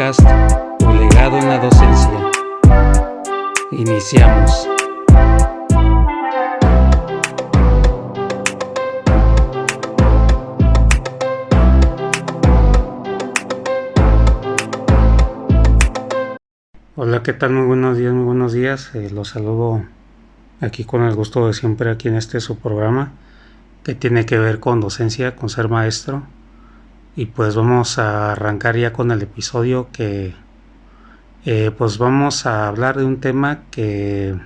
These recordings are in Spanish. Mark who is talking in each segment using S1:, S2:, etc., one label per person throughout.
S1: podcast Tu legado en la docencia. Iniciamos. Hola, ¿qué tal? Muy buenos días. Los saludo aquí con el gusto de siempre aquí en su programa que tiene que ver con docencia, con ser maestro. Y pues vamos a arrancar ya con el episodio que pues vamos a hablar de un tema que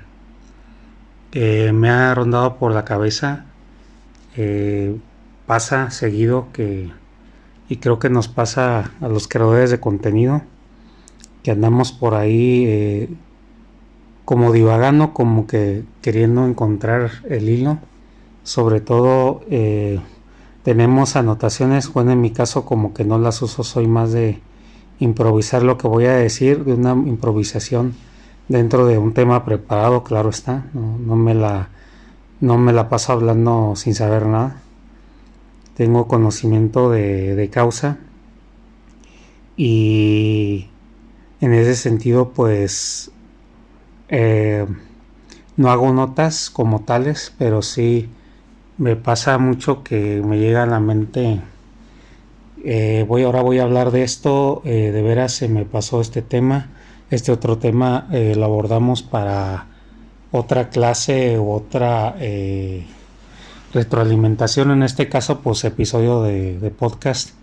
S1: me ha rondado por la cabeza. Pasa seguido y creo que nos pasa a los creadores de contenido, que andamos por ahí como divagando, como que queriendo encontrar el hilo. Sobre todo tenemos anotaciones, bueno, en mi caso como que no las uso, soy más de improvisar lo que voy a decir, de una improvisación dentro de un tema preparado, claro está, no me la paso hablando sin saber nada. Tengo conocimiento de causa y en ese sentido pues no hago notas como tales, pero sí me pasa mucho que me llega a la mente, ahora voy a hablar de esto, de veras se me pasó este tema, este otro tema lo abordamos para otra clase u otra retroalimentación, en este caso pues episodio de podcast.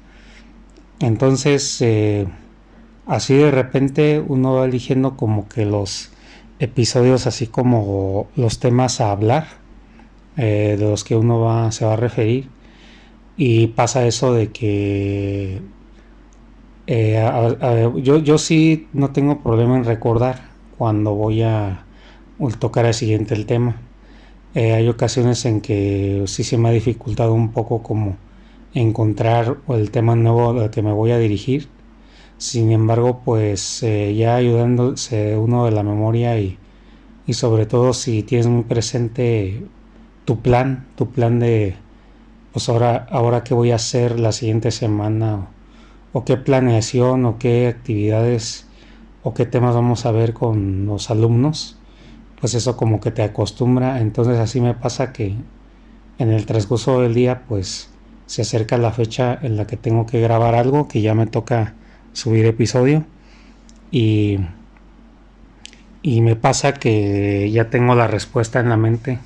S1: Entonces así de repente uno va eligiendo como que los episodios, así como los temas a hablar, de los que uno se va a referir, y pasa eso de que yo sí no tengo problema en recordar cuando voy a tocar el siguiente el tema. Hay ocasiones en que sí se me ha dificultado un poco como encontrar el tema nuevo al que me voy a dirigir. Sin embargo, pues ya ayudándose uno de la memoria y sobre todo si tienes muy presente tu plan de pues ahora qué voy a hacer la siguiente semana, o qué planeación o qué actividades o qué temas vamos a ver con los alumnos, pues eso como que te acostumbra. Entonces así me pasa que en el transcurso del día pues se acerca la fecha en la que tengo que grabar algo, que ya me toca subir episodio, y me pasa que ya tengo la respuesta en la mente.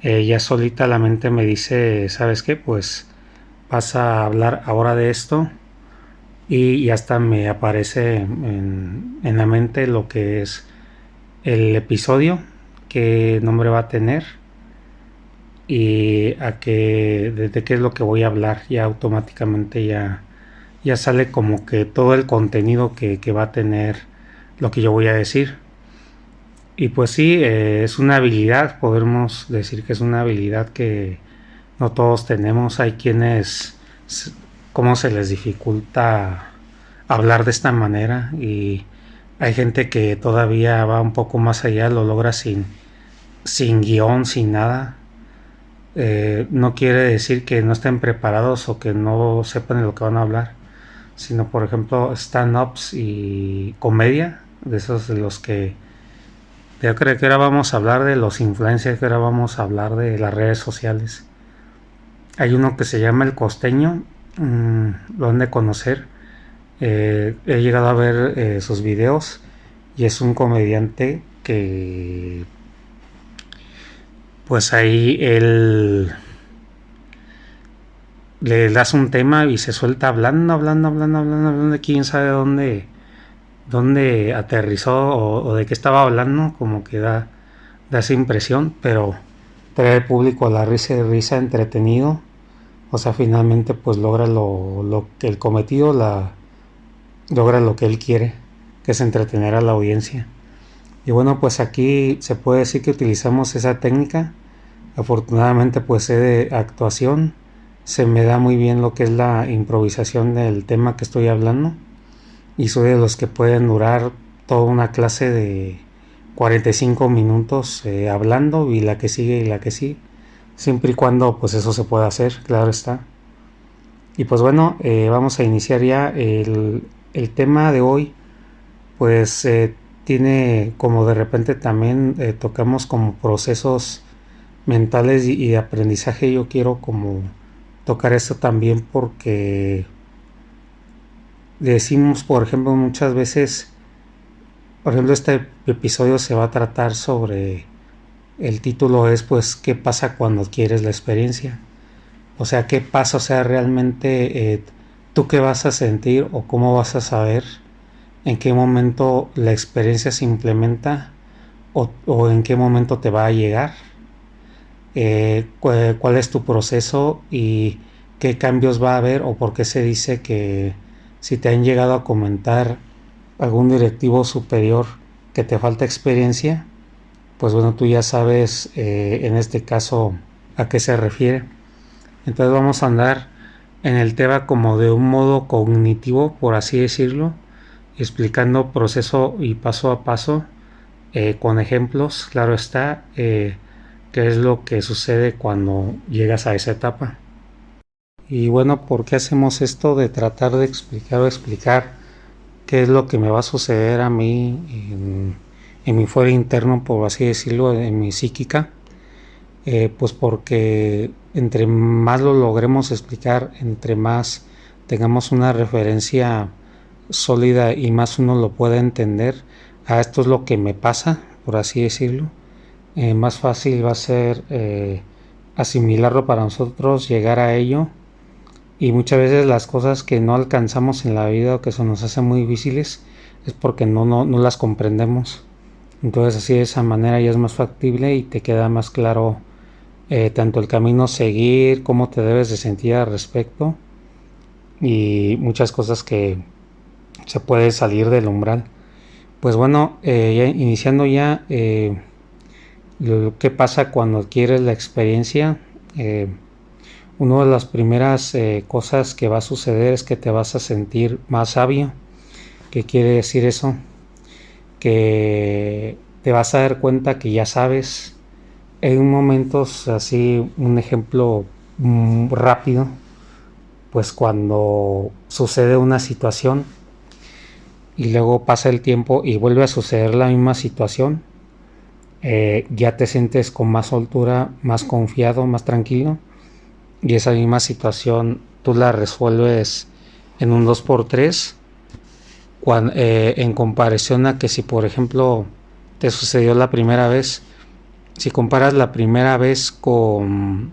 S1: Ya solita la mente me dice, ¿sabes qué? Pues vas a hablar ahora de esto, y hasta me aparece en la mente lo que es el episodio, qué nombre va a tener y de qué es lo que voy a hablar. Ya automáticamente ya sale como que todo el contenido que va a tener lo que yo voy a decir. Y pues sí, es una habilidad, podemos decir que es una habilidad que no todos tenemos. Hay quienes, cómo se les dificulta hablar de esta manera, y hay gente que todavía va un poco más allá, lo logra sin guión, sin nada. No quiere decir que no estén preparados o que no sepan de lo que van a hablar, sino por ejemplo stand-ups y comedia, de esos de los que yo creo que ahora vamos a hablar de los influencers, que ahora vamos a hablar de las redes sociales. Hay uno que se llama El Costeño, lo han de conocer. He llegado a ver sus videos, y es un comediante que pues ahí él le das un tema y se suelta hablando, quién sabe dónde aterrizó o de qué estaba hablando, como que da esa impresión, pero trae al público a la risa y risa, entretenido. O sea, finalmente pues logra lo que el cometido, logra lo que él quiere, que es entretener a la audiencia. Y bueno, pues aquí se puede decir que utilizamos esa técnica. Afortunadamente pues sé de actuación, se me da muy bien lo que es la improvisación del tema que estoy hablando, y soy de los que pueden durar toda una clase de 45 minutos hablando, y la que sigue, siempre y cuando pues eso se pueda hacer, claro está. Y pues bueno, vamos a iniciar ya el tema de hoy pues tiene como de repente también tocamos como procesos mentales y de aprendizaje. Yo quiero como tocar esto también porque decimos, por ejemplo, muchas veces, por ejemplo, este episodio se va a tratar sobre, el título es pues qué pasa cuando adquieres la experiencia. O sea, qué pasa, o sea, realmente tú qué vas a sentir o cómo vas a saber en qué momento la experiencia se implementa o en qué momento te va a llegar, cuál es tu proceso y qué cambios va a haber o por qué se dice que si te han llegado a comentar algún directivo superior que te falta experiencia, pues bueno, tú ya sabes en este caso a qué se refiere. Entonces vamos a andar en el tema como de un modo cognitivo, por así decirlo, explicando proceso y paso a paso, con ejemplos, claro está, qué es lo que sucede cuando llegas a esa etapa. Y bueno, ¿por qué hacemos esto de tratar de explicar o explicar qué es lo que me va a suceder a mí en mi fuero interno, por así decirlo, en mi psíquica? Pues porque entre más lo logremos explicar, entre más tengamos una referencia sólida y más uno lo pueda entender, a esto es lo que me pasa, por así decirlo, más fácil va a ser asimilarlo para nosotros, llegar a ello. Y muchas veces las cosas que no alcanzamos en la vida o que se nos hacen muy difíciles es porque no las comprendemos. Entonces así de esa manera ya es más factible y te queda más claro tanto el camino a seguir, cómo te debes de sentir al respecto y muchas cosas que se puede salir del umbral. Pues bueno, ya iniciando ya, lo que pasa cuando adquieres la experiencia. Una de las primeras cosas que va a suceder es que te vas a sentir más sabio. ¿Qué quiere decir eso? Que te vas a dar cuenta que ya sabes. En momentos así, un ejemplo rápido, pues cuando sucede una situación y luego pasa el tiempo y vuelve a suceder la misma situación, ya te sientes con más soltura, más confiado, más tranquilo y esa misma situación tú la resuelves en un 2x3 en comparación a que si por ejemplo te sucedió la primera vez, si comparas la primera vez con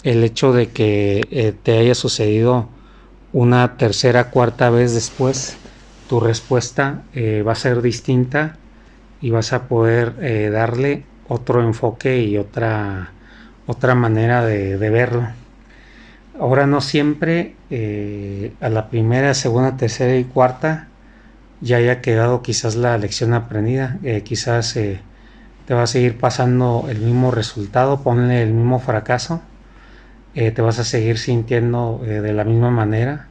S1: el hecho de que te haya sucedido una tercera, cuarta vez después, tu respuesta va a ser distinta y vas a poder darle otro enfoque y otra manera de verlo. Ahora no siempre a la primera, segunda, tercera y cuarta ya haya quedado quizás la lección aprendida, quizás te va a seguir pasando el mismo resultado, ponle el mismo fracaso, te vas a seguir sintiendo de la misma manera,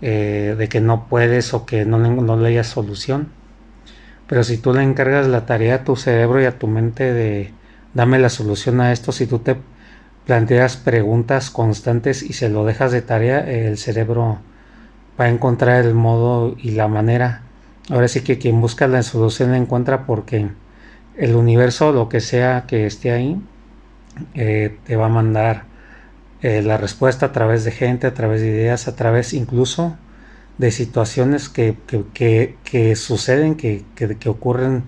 S1: de que no puedes o que no le hayas solución. Pero si tú le encargas la tarea a tu cerebro y a tu mente de dame la solución a esto, si tú te planteas preguntas constantes y se lo dejas de tarea, el cerebro va a encontrar el modo y la manera. Ahora sí que quien busca la solución la encuentra porque el universo, lo que sea que esté ahí, te va a mandar la respuesta a través de gente, a través de ideas, a través incluso de situaciones que suceden, que ocurren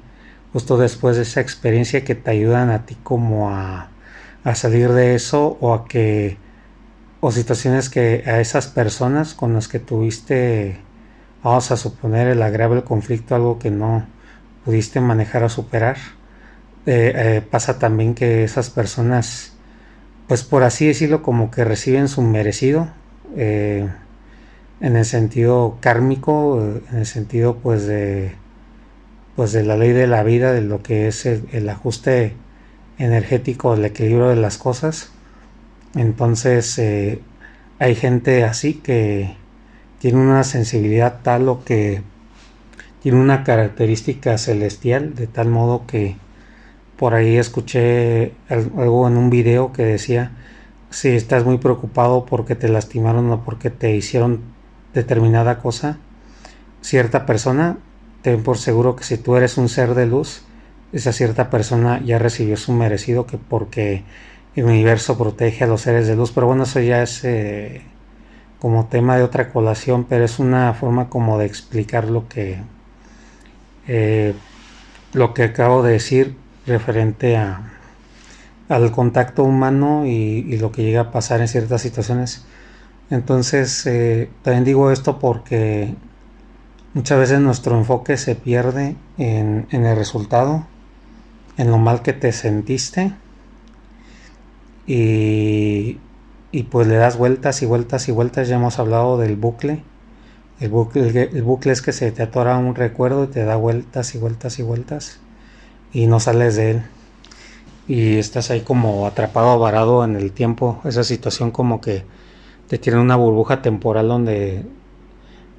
S1: justo después de esa experiencia que te ayudan a ti como a salir de eso o situaciones que a esas personas con las que tuviste, vamos a suponer el agravio, el conflicto, algo que no pudiste manejar o superar, pasa también que esas personas, pues por así decirlo, como que reciben su merecido, eh, en el sentido kármico, en el sentido pues de la ley de la vida, de lo que es el ajuste energético, el equilibrio de las cosas. Entonces hay gente así que tiene una sensibilidad tal o que tiene una característica celestial, de tal modo que por ahí escuché algo en un video que decía, si estás muy preocupado porque te lastimaron o porque te hicieron determinada cosa, cierta persona, ten por seguro que si tú eres un ser de luz, esa cierta persona ya recibió su merecido, que porque el universo protege a los seres de luz. Pero bueno, eso ya es como tema de otra colación, pero es una forma como de explicar eh, lo que acabo de decir referente al contacto humano y lo que llega a pasar en ciertas situaciones. Entonces, también digo esto porque muchas veces nuestro enfoque se pierde en el resultado, en lo mal que te sentiste, y, y pues le das vueltas y vueltas y vueltas. Ya hemos hablado del bucle. El bucle es que se te atora un recuerdo y te da vueltas y vueltas y vueltas y no sales de él. Y estás ahí como atrapado, varado en el tiempo. Esa situación como que te tiene una burbuja temporal donde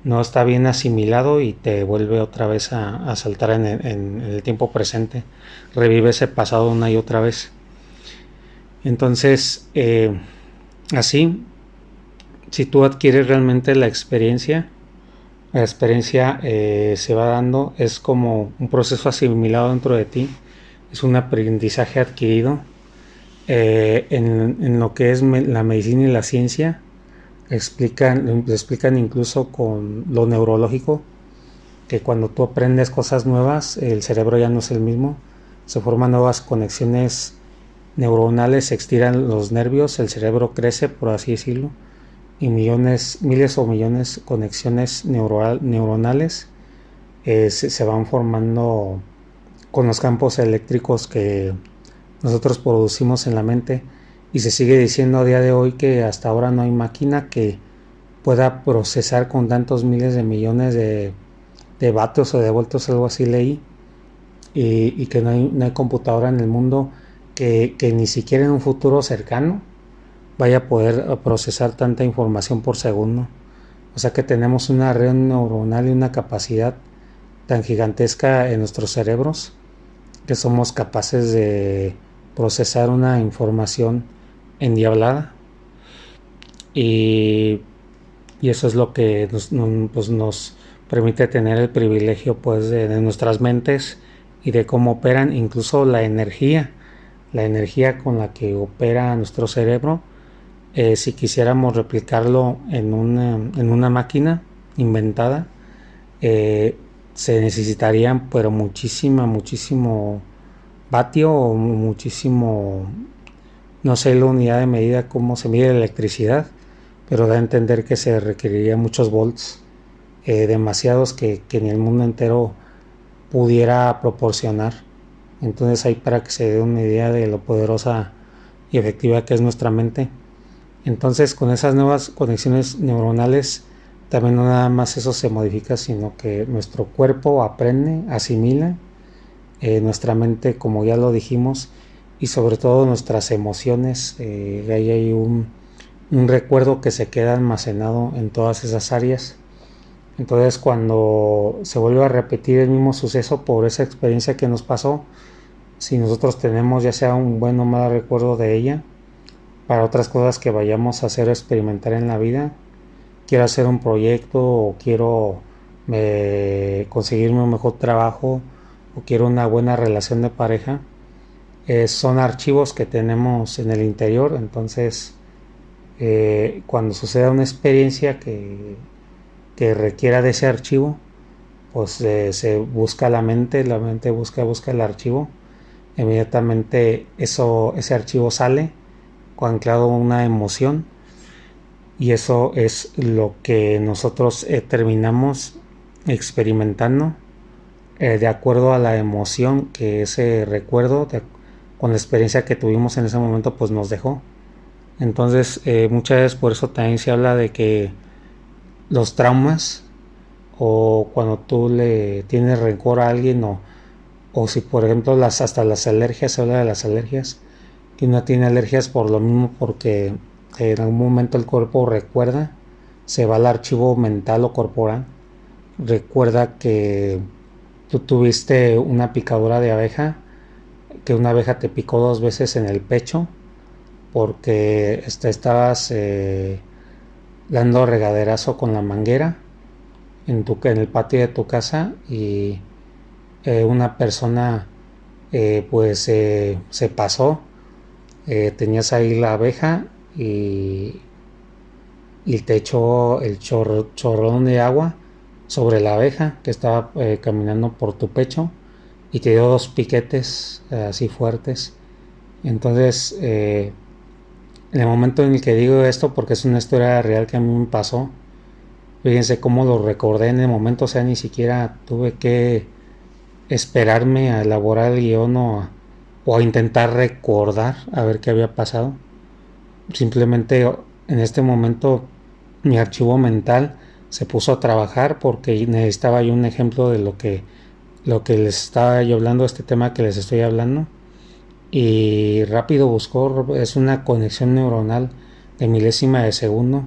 S1: no está bien asimilado y te vuelve otra vez a saltar en el tiempo presente. Revive ese pasado una y otra vez. Entonces, así, si tú adquieres realmente la experiencia se va dando, es como un proceso asimilado dentro de ti, es un aprendizaje adquirido. En lo que es la medicina y la ciencia, explican incluso con lo neurológico, que cuando tú aprendes cosas nuevas, el cerebro ya no es el mismo, se forman nuevas conexiones neuronales, se estiran los nervios, el cerebro crece, por así decirlo, y miles o millones de conexiones neuronales se van formando con los campos eléctricos que nosotros producimos en la mente. Y se sigue diciendo a día de hoy que hasta ahora no hay máquina que pueda procesar con tantos miles de millones de vatios o de voltios, algo así leí, y que no hay computadora en el mundo que ni siquiera en un futuro cercano vaya a poder procesar tanta información por segundo. O sea que tenemos una red neuronal y una capacidad tan gigantesca en nuestros cerebros que somos capaces de procesar una información endiablada, y, y eso es lo que nos permite tener el privilegio pues de nuestras mentes y de cómo operan, incluso la energía con la que opera nuestro cerebro. Si quisiéramos replicarlo en una máquina inventada, se necesitarían pero muchísimo vatio o muchísimo, no sé la unidad de medida cómo se mide la electricidad, pero da a entender que se requeriría muchos volts, demasiados que ni el mundo entero pudiera proporcionar. Entonces ahí, para que se dé una idea de lo poderosa y efectiva que es nuestra mente. Entonces, con esas nuevas conexiones neuronales, también no nada más eso se modifica, sino que nuestro cuerpo aprende, asimila, nuestra mente, como ya lo dijimos, y sobre todo nuestras emociones. Ahí hay un recuerdo que se queda almacenado en todas esas áreas. Entonces, cuando se vuelve a repetir el mismo suceso por esa experiencia que nos pasó, si nosotros tenemos ya sea un buen o mal recuerdo de ella, para otras cosas que vayamos a hacer o experimentar en la vida, quiero hacer un proyecto, o quiero conseguirme un mejor trabajo, o quiero una buena relación de pareja, son archivos que tenemos en el interior. Entonces, cuando suceda una experiencia que requiera de ese archivo, pues se busca la mente busca el archivo, inmediatamente ese archivo sale anclado a una emoción, y eso es lo que nosotros terminamos experimentando, de acuerdo a la emoción que ese recuerdo con la experiencia que tuvimos en ese momento pues nos dejó. Entonces, muchas veces por eso también se habla de que los traumas, o cuando tú le tienes rencor a alguien, o si por ejemplo hasta las alergias, se habla de las alergias, que uno tiene alergias por lo mismo, porque en algún momento el cuerpo recuerda, se va al archivo mental o corporal, recuerda que tú tuviste una picadura de abeja, que una abeja te picó 2 veces en el pecho, porque estabas dando regaderazo con la manguera en el patio de tu casa y una persona se pasó, tenías ahí la abeja y te echó el chorrón de agua sobre la abeja que estaba caminando por tu pecho y te dio 2 piquetes así fuertes. Entonces, en el momento en el que digo esto, porque es una historia real que a mí me pasó, fíjense cómo lo recordé en el momento, o sea, ni siquiera tuve que esperarme a elaborar el guión o a intentar recordar a ver qué había pasado. Simplemente en este momento mi archivo mental se puso a trabajar porque necesitaba yo un ejemplo de lo que les estaba yo hablando, este tema que les estoy hablando, y rápido buscó, es una conexión neuronal de milésima de segundo,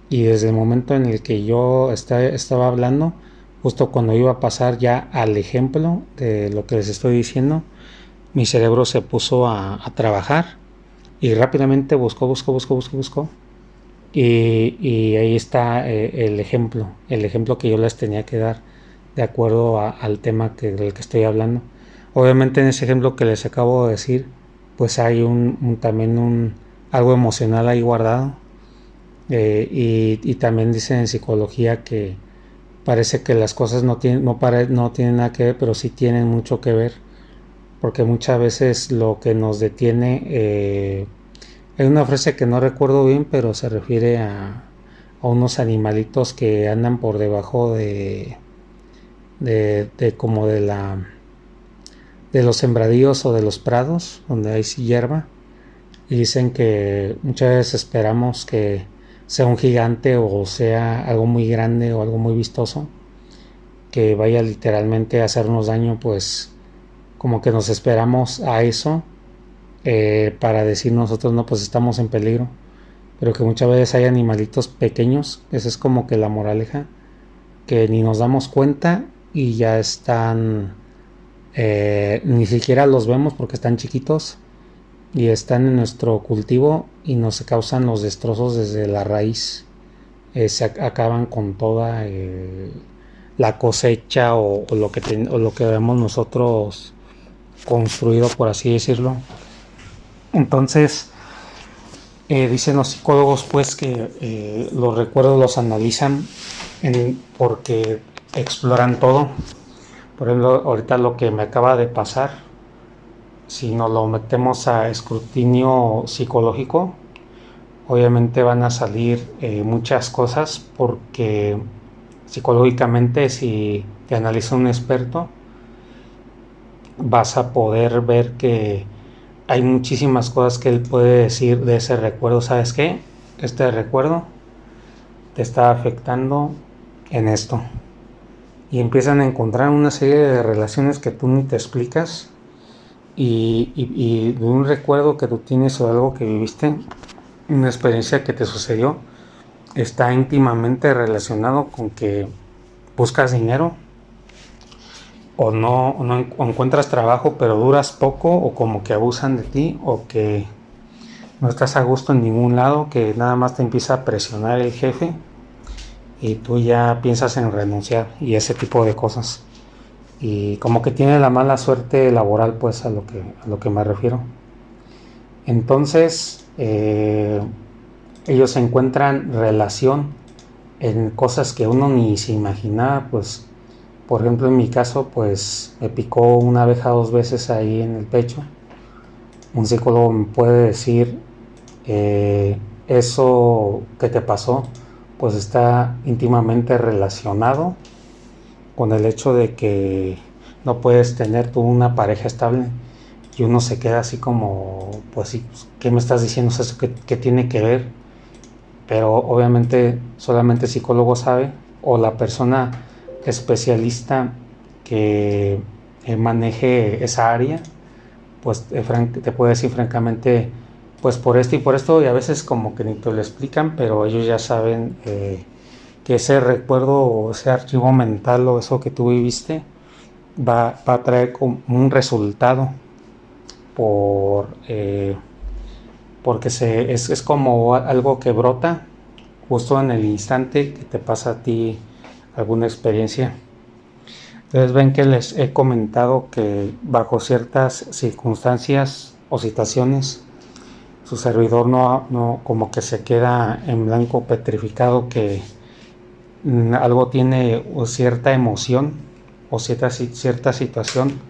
S1: y desde el momento en el que yo estaba hablando, justo cuando iba a pasar ya al ejemplo de lo que les estoy diciendo, mi cerebro se puso a trabajar y rápidamente buscó y ahí está el ejemplo que yo les tenía que dar de acuerdo al tema del que estoy hablando. Obviamente en ese ejemplo que les acabo de decir, pues hay también algo emocional ahí guardado. Y también dicen en psicología que parece que las cosas no tienen nada que ver, pero sí tienen mucho que ver, porque muchas veces lo que nos detiene, hay una frase que no recuerdo bien, pero se refiere a unos animalitos que andan por debajo de como de los sembradíos o de los prados donde hay hierba, y dicen que muchas veces esperamos que sea un gigante o sea algo muy grande o algo muy vistoso que vaya literalmente a hacernos daño, pues como que nos esperamos a eso para decir nosotros no, pues estamos en peligro, pero que muchas veces hay animalitos pequeños, esa es como que la moraleja, que ni nos damos cuenta y ya están, ni siquiera los vemos porque están chiquitos y están en nuestro cultivo y nos causan los destrozos desde la raíz. Se acaban con toda la cosecha o lo que vemos nosotros construido, por así decirlo. Entonces, dicen los psicólogos pues que los recuerdos los analizan porque exploran todo. Por ejemplo, ahorita lo que me acaba de pasar, si nos lo metemos a escrutinio psicológico, obviamente van a salir muchas cosas porque psicológicamente si te analiza un experto vas a poder ver que hay muchísimas cosas que él puede decir de ese recuerdo. ¿Sabes qué? Este recuerdo te está afectando en esto. Y empiezan a encontrar una serie de relaciones que tú ni te explicas y de un recuerdo que tú tienes o algo que viviste, una experiencia que te sucedió, está íntimamente relacionado con que buscas dinero o encuentras trabajo pero duras poco, o como que abusan de ti, o que no estás a gusto en ningún lado, que nada más te empieza a presionar el jefe y tú ya piensas en renunciar y ese tipo de cosas, y como que tiene la mala suerte laboral, pues a lo que me refiero. Entonces ellos encuentran relación en cosas que uno ni se imaginaba. Pues por ejemplo en mi caso pues me picó una abeja 2 veces ahí en el pecho. Un psicólogo me puede decir eso que te pasó pues está íntimamente relacionado con el hecho de que no puedes tener tú una pareja estable, y uno se queda así como, pues sí, ¿qué me estás diciendo? ¿Eso qué tiene que ver? Pero obviamente solamente el psicólogo sabe, o la persona especialista que maneje esa área, pues te puede decir francamente, pues por esto y por esto, y a veces como que ni te lo explican, pero ellos ya saben que ese recuerdo o ese archivo mental o eso que tú viviste va a traer como un resultado porque es como algo que brota justo en el instante que te pasa a ti alguna experiencia. Entonces ven que les he comentado que bajo ciertas circunstancias o situaciones su servidor no como que se queda en blanco, petrificado, que algo tiene cierta emoción o cierta situación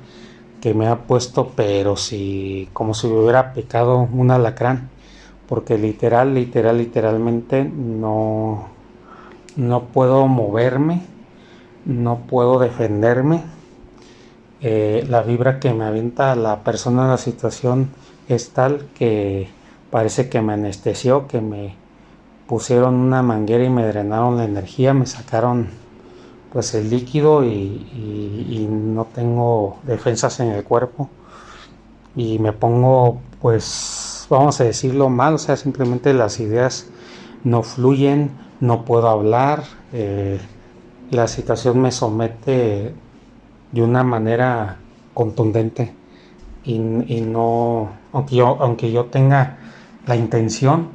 S1: que me ha puesto, pero si como si hubiera picado un alacrán, porque literalmente no puedo moverme, no puedo defenderme. La vibra que me avienta la persona en la situación es tal que parece que me anestesió, que me pusieron una manguera y me drenaron la energía, me sacaron pues el líquido y no tengo defensas en el cuerpo y me pongo, pues vamos a decirlo mal, o sea, simplemente las ideas no fluyen, no puedo hablar, la situación me somete de una manera contundente y no, aunque yo tenga la intención,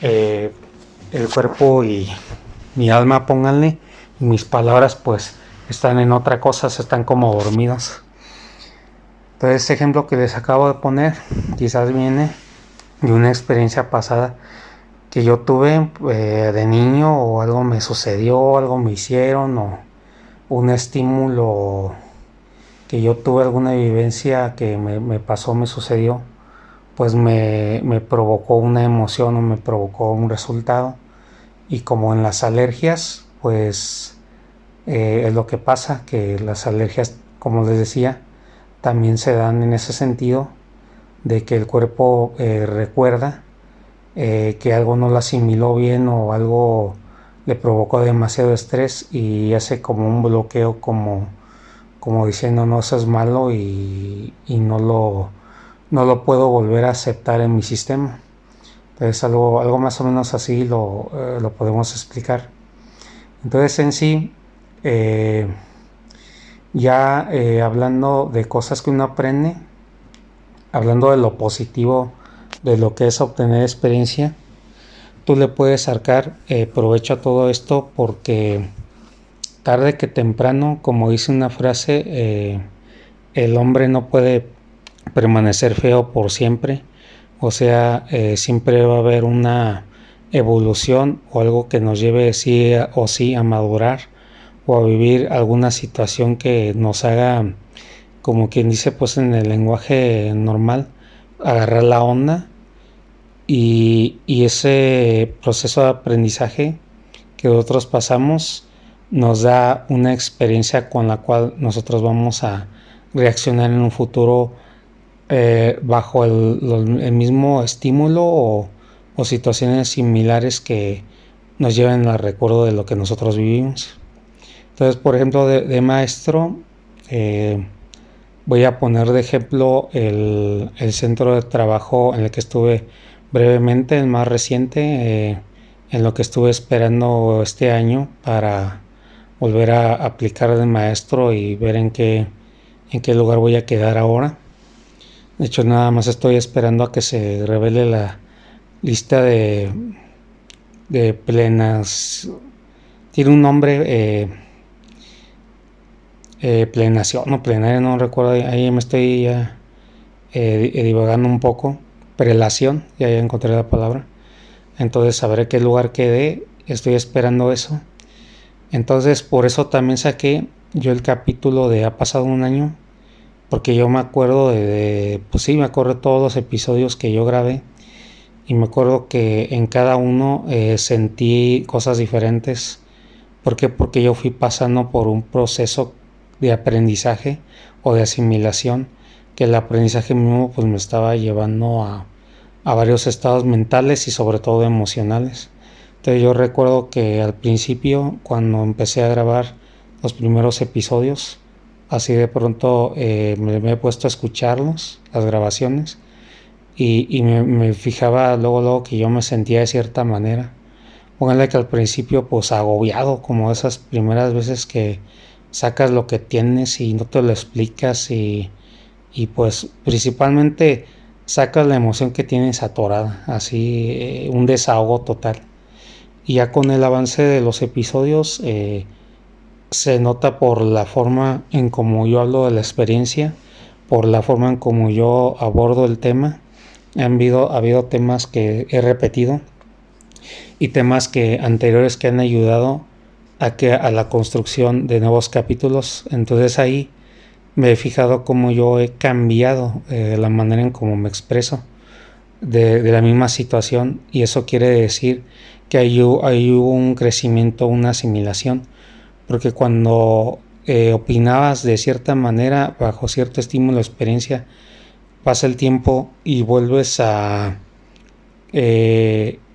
S1: el cuerpo y mi alma, pónganle, y mis palabras pues están en otra cosa, están como dormidas. Entonces, este ejemplo que les acabo de poner quizás viene de una experiencia pasada que yo tuve de niño, o algo me sucedió, algo me hicieron, o un estímulo que yo tuve, alguna vivencia que me pasó, me sucedió, pues me provocó una emoción o me provocó un resultado. Y como en las alergias, pues es lo que pasa, que las alergias, como les decía, también se dan en ese sentido de que el cuerpo recuerda que algo no lo asimiló bien o algo le provocó demasiado estrés y hace como un bloqueo, como diciendo no, eso es malo y no lo puedo volver a aceptar en mi sistema. Entonces algo más o menos así lo podemos explicar. Entonces en sí, ya hablando de cosas que uno aprende, hablando de lo positivo, de lo que es obtener experiencia, tú le puedes sacar provecho a todo esto, porque tarde que temprano, como dice una frase, el hombre no puede permanecer feo por siempre. O sea, siempre va a haber una evolución o algo que nos lleve sí o sí a madurar o a vivir alguna situación que nos haga, como quien dice pues en el lenguaje normal, agarrar la onda, y ese proceso de aprendizaje que nosotros pasamos nos da una experiencia con la cual nosotros vamos a reaccionar en un futuro bajo el mismo estímulo o situaciones similares que nos lleven al recuerdo de lo que nosotros vivimos. Entonces, por ejemplo, de maestro, voy a poner de ejemplo el centro de trabajo en el que estuve brevemente, el más reciente, en lo que estuve esperando este año para volver a aplicar de maestro y ver en qué lugar voy a quedar ahora. De hecho, nada más estoy esperando a que se revele la lista de plenas. Tiene un nombre, plenación o plenaria, no recuerdo. Ahí me estoy ya divagando un poco. Prelación, ya encontré la palabra. Entonces sabré qué lugar quedé. Estoy esperando eso. Entonces, por eso también saqué yo el capítulo de Ha pasado un año, porque yo me acuerdo pues sí, me acuerdo de todos los episodios que yo grabé y me acuerdo que en cada uno sentí cosas diferentes. ¿Por qué? Porque yo fui pasando por un proceso de aprendizaje o de asimilación, que el aprendizaje mismo pues me estaba llevando a varios estados mentales y sobre todo emocionales. Entonces yo recuerdo que al principio, cuando empecé a grabar los primeros episodios, así de pronto me he puesto a escucharlos, las grabaciones, y me fijaba luego que yo me sentía de cierta manera. Pónganle que al principio pues agobiado, como esas primeras veces que sacas lo que tienes y no te lo explicas, y pues principalmente sacas la emoción que tienes atorada, así un desahogo total. Y ya con el avance de los episodios se nota por la forma en como yo hablo de la experiencia, por la forma en como yo abordo el tema. Ha habido temas que he repetido y temas que anteriores que han ayudado a la construcción de nuevos capítulos. Entonces ahí me he fijado cómo yo he cambiado la manera en cómo me expreso de la misma situación, y eso quiere decir que ahí hubo un crecimiento, una asimilación, porque cuando opinabas de cierta manera, bajo cierto estímulo o experiencia, pasa el tiempo y vuelves a...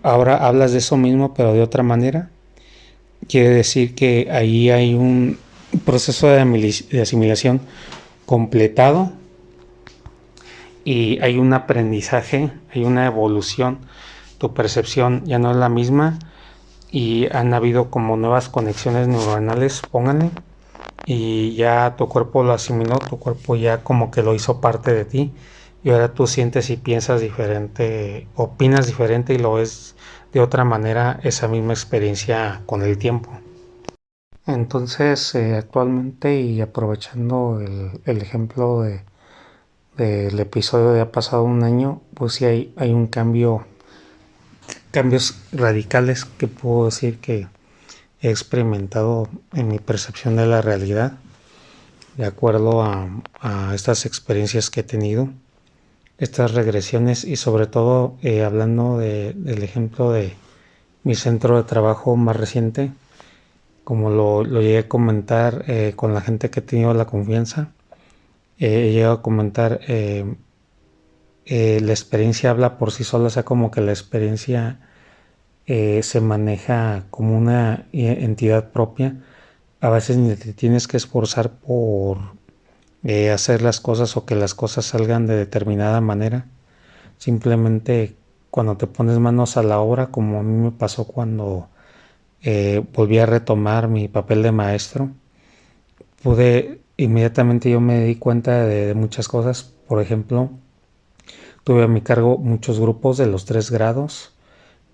S1: ahora hablas de eso mismo, pero de otra manera. Quiere decir que ahí hay un proceso de asimilación completado y hay un aprendizaje, hay una evolución. Tu percepción ya no es la misma y han habido como nuevas conexiones neuronales, pónganle, y ya tu cuerpo lo asimiló, tu cuerpo ya como que lo hizo parte de ti, y ahora tú sientes y piensas diferente, opinas diferente y lo ves de otra manera esa misma experiencia con el tiempo. Entonces, actualmente, y aprovechando el ejemplo del episodio de ha pasado un año, pues sí hay un cambios radicales que puedo decir que he experimentado en mi percepción de la realidad, de acuerdo a estas experiencias que he tenido, estas regresiones, y sobre todo hablando del ejemplo de mi centro de trabajo más reciente, como lo llegué a comentar con la gente que he tenido la confianza. He llegado a comentar, la experiencia habla por sí sola, o sea, como que la experiencia se maneja como una entidad propia. A veces ni te tienes que esforzar por hacer las cosas o que las cosas salgan de determinada manera. Simplemente cuando te pones manos a la obra, como a mí me pasó cuando volví a retomar mi papel de maestro, pude inmediatamente, yo me di cuenta de muchas cosas. Por ejemplo, tuve a mi cargo muchos grupos de los 3 grados,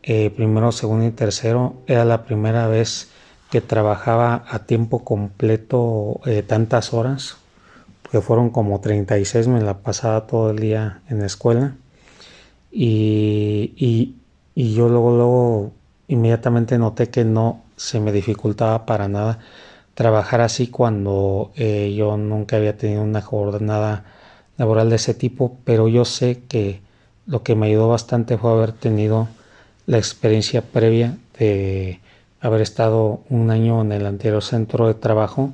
S1: primero, segundo y tercero. Era la primera vez que trabajaba a tiempo completo tantas horas, que fueron como 36, me la pasaba todo el día en la escuela. Y yo luego inmediatamente noté que no se me dificultaba para nada trabajar así cuando yo nunca había tenido una jornada laboral de ese tipo, pero yo sé que lo que me ayudó bastante fue haber tenido la experiencia previa de haber estado un año en el anterior centro de trabajo,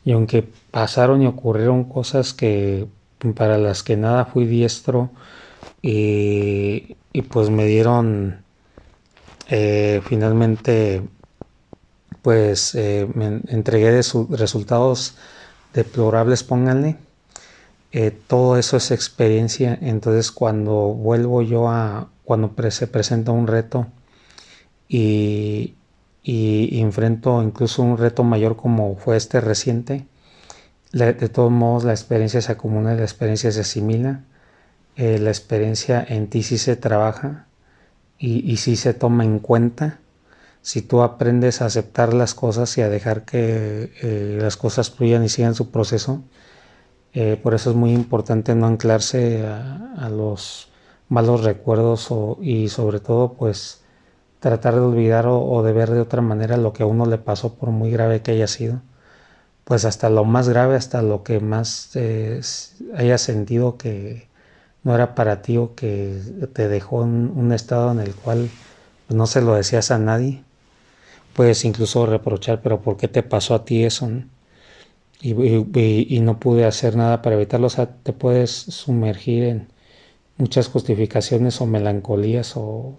S1: y aunque pasaron y ocurrieron cosas que para las que nada fui diestro, y pues me dieron finalmente, pues me entregué de resultados deplorables, pónganle. Todo eso es experiencia. Entonces cuando vuelvo yo cuando se presenta un reto y, y enfrento incluso un reto mayor como fue este reciente, de todos modos la experiencia se acumula, la experiencia se asimila, la experiencia en ti sí se trabaja y sí se toma en cuenta. Si tú aprendes a aceptar las cosas y a dejar que las cosas fluyan y sigan su proceso, por eso es muy importante no anclarse a los malos recuerdos, y sobre todo pues tratar de olvidar o de ver de otra manera lo que a uno le pasó, por muy grave que haya sido, pues hasta lo más grave, hasta lo que más haya sentido que no era para ti o que te dejó en un estado en el cual no se lo decías a nadie. Puedes incluso reprochar, pero ¿por qué te pasó a ti eso? ¿No? Y no pude hacer nada para evitarlo. O sea, te puedes sumergir en muchas justificaciones o melancolías, o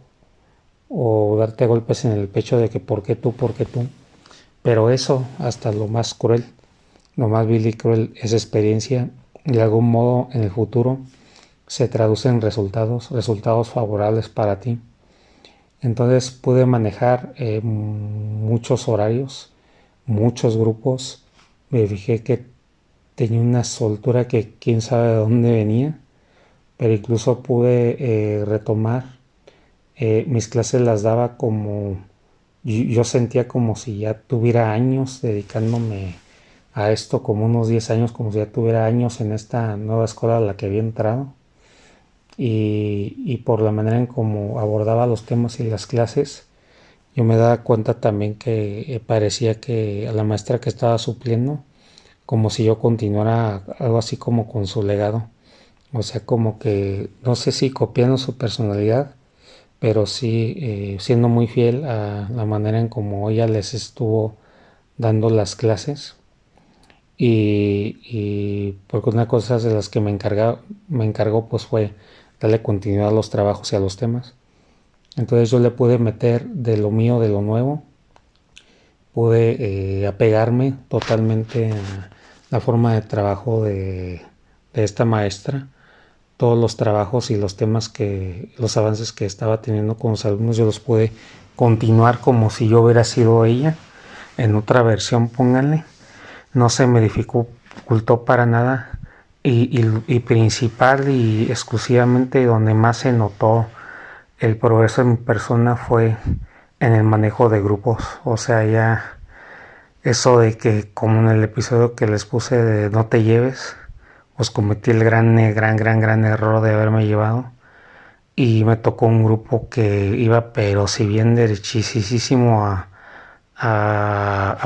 S1: darte golpes en el pecho de que por qué tú. Pero eso, hasta lo más cruel, lo más vil y cruel, esa experiencia, de algún modo en el futuro se traduce en resultados favorables para ti. Entonces pude manejar muchos horarios, muchos grupos. Me fijé que tenía una soltura que quién sabe de dónde venía, pero incluso pude retomar. Mis clases las daba como yo sentía como si ya tuviera años dedicándome a esto, como unos 10 años, como si ya tuviera años en esta nueva escuela a la que había entrado. Y por la manera en cómo abordaba los temas y las clases, yo me daba cuenta también que parecía que a la maestra que estaba supliendo, como si yo continuara algo así como con su legado. O sea, como que no sé si copiando su personalidad, pero sí siendo muy fiel a la manera en cómo ella les estuvo dando las clases. Y porque una cosa de las que me encargó pues fue darle continuidad a los trabajos y a los temas. Entonces yo le pude meter de lo mío, de lo nuevo, pude apegarme totalmente a la forma de trabajo de esta maestra. Todos los trabajos y los temas los avances que estaba teniendo con los alumnos, yo los pude continuar como si yo hubiera sido ella, en otra versión, pónganle. No se me dificultó para nada y principal y exclusivamente donde más se notó el progreso de mi persona fue en el manejo de grupos. O sea, ya eso de que como en el episodio que les puse de no te lleves, pues cometí el gran error de haberme llevado y me tocó un grupo que iba pero si bien derechísimo a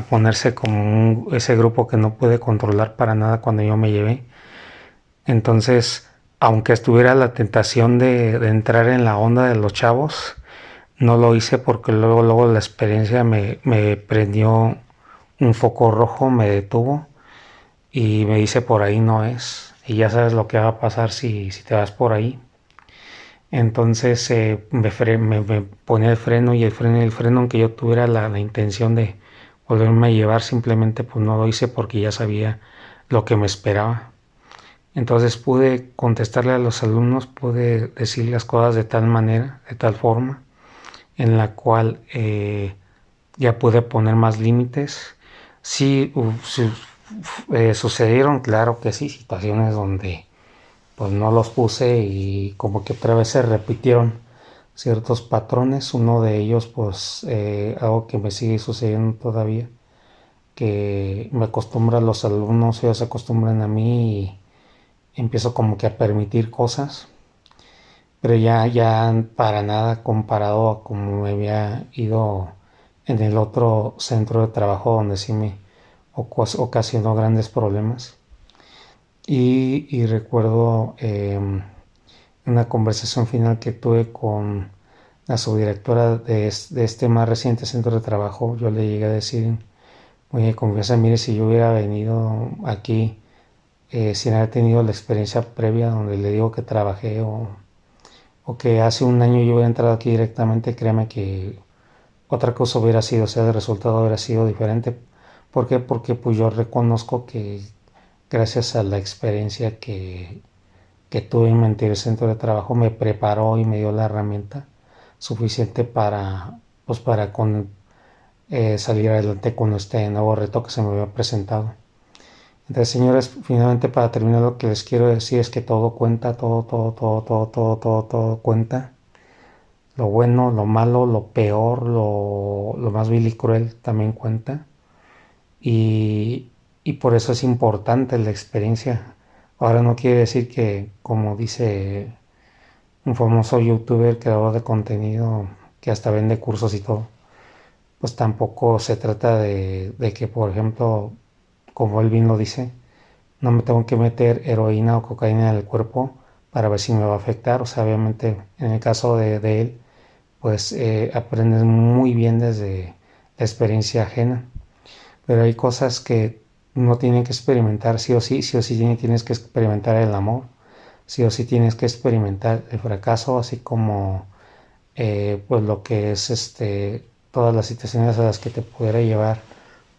S1: ponerse como ese grupo que no pude controlar para nada cuando yo me llevé. Entonces, aunque estuviera la tentación de entrar en la onda de los chavos, no lo hice porque luego la experiencia me prendió un foco rojo, me detuvo y me dice por ahí no es. Y ya sabes lo que va a pasar si te vas por ahí. Entonces me ponía el freno y el freno, aunque yo tuviera la intención de volverme a llevar, simplemente pues no lo hice porque ya sabía lo que me esperaba. Entonces pude contestarle a los alumnos, pude decir las cosas de tal manera, de tal forma, en la cual ya pude poner más límites. Sí, sucedieron, claro que sí, situaciones donde pues no los puse y como que otra vez se repitieron ciertos patrones. Uno de ellos, pues algo que me sigue sucediendo todavía, que me acostumbra a los alumnos, ellos se acostumbran a mí y empiezo como que a permitir cosas, pero ya para nada comparado a como me había ido en el otro centro de trabajo donde sí me ocasionó grandes problemas. Y recuerdo una conversación final que tuve con la subdirectora de este más reciente centro de trabajo. Yo le llegué a decir, oye, confianza, mire, si yo hubiera venido aquí sin haber tenido la experiencia previa donde le digo que trabajé o que hace un año yo hubiera entrado aquí directamente, créame que otra cosa hubiera sido, o sea, el resultado hubiera sido diferente. ¿Por qué? Porque pues yo reconozco que gracias a la experiencia que tuve en mi anterior centro de trabajo me preparó y me dio la herramienta suficiente pues para salir adelante con este nuevo reto que se me había presentado. Entonces, señores, finalmente para terminar lo que les quiero decir es que todo cuenta, todo cuenta. Lo bueno, lo malo, lo peor, lo más vil y cruel también cuenta. Y, y por eso es importante la experiencia. Ahora no quiere decir que, como dice un famoso youtuber creador de contenido que hasta vende cursos y todo, pues tampoco se trata de que, por ejemplo, como él bien lo dice, no me tengo que meter heroína o cocaína en el cuerpo para ver si me va a afectar. O sea, obviamente en el caso de él, pues aprendes muy bien desde la experiencia ajena. Pero hay cosas que uno tiene que experimentar sí o sí tienes que experimentar el amor, sí o sí tienes que experimentar el fracaso, así como pues lo que es todas las situaciones a las que te pudiera llevar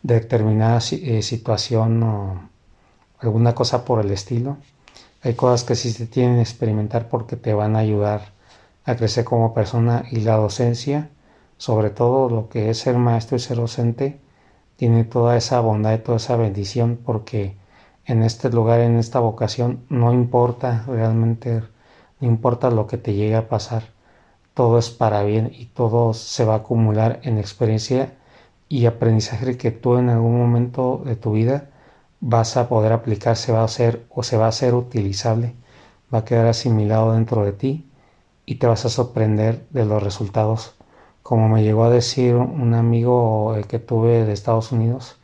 S1: determinada situación o alguna cosa por el estilo. Hay cosas que sí se tienen que experimentar porque te van a ayudar a crecer como persona y la docencia, sobre todo lo que es ser maestro y ser docente, tiene toda esa bondad y toda esa bendición porque en este lugar, en esta vocación, no importa realmente, no importa lo que te llegue a pasar, todo es para bien y todo se va a acumular en experiencia y aprendizaje que tú en algún momento de tu vida vas a poder aplicar, se va a hacer o se va a hacer utilizable, va a quedar asimilado dentro de ti y te vas a sorprender de los resultados. Como me llegó a decir un amigo que tuve de Estados Unidos,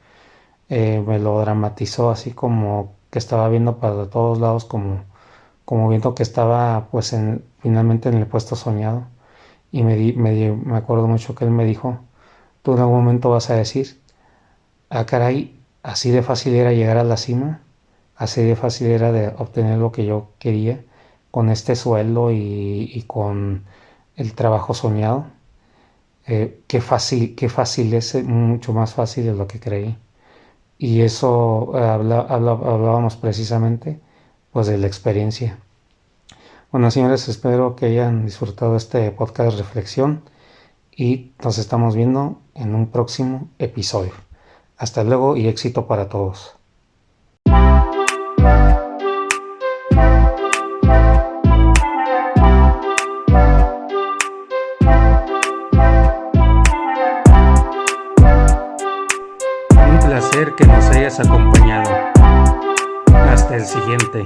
S1: me lo dramatizó así como que estaba viendo para todos lados, como viendo que estaba pues finalmente en el puesto soñado. Y me acuerdo mucho que él me dijo, tú en algún momento vas a decir, ah caray, así de fácil era llegar a la cima, así de fácil era de obtener lo que yo quería con este sueldo y con el trabajo soñado. Qué fácil es, mucho más fácil de lo que creí. Y eso hablábamos precisamente pues de la experiencia. Bueno, señores, espero que hayan disfrutado este podcast de reflexión y nos estamos viendo en un próximo episodio. Hasta luego y éxito para todos. Un placer que nos hayas acompañado. Hasta el siguiente.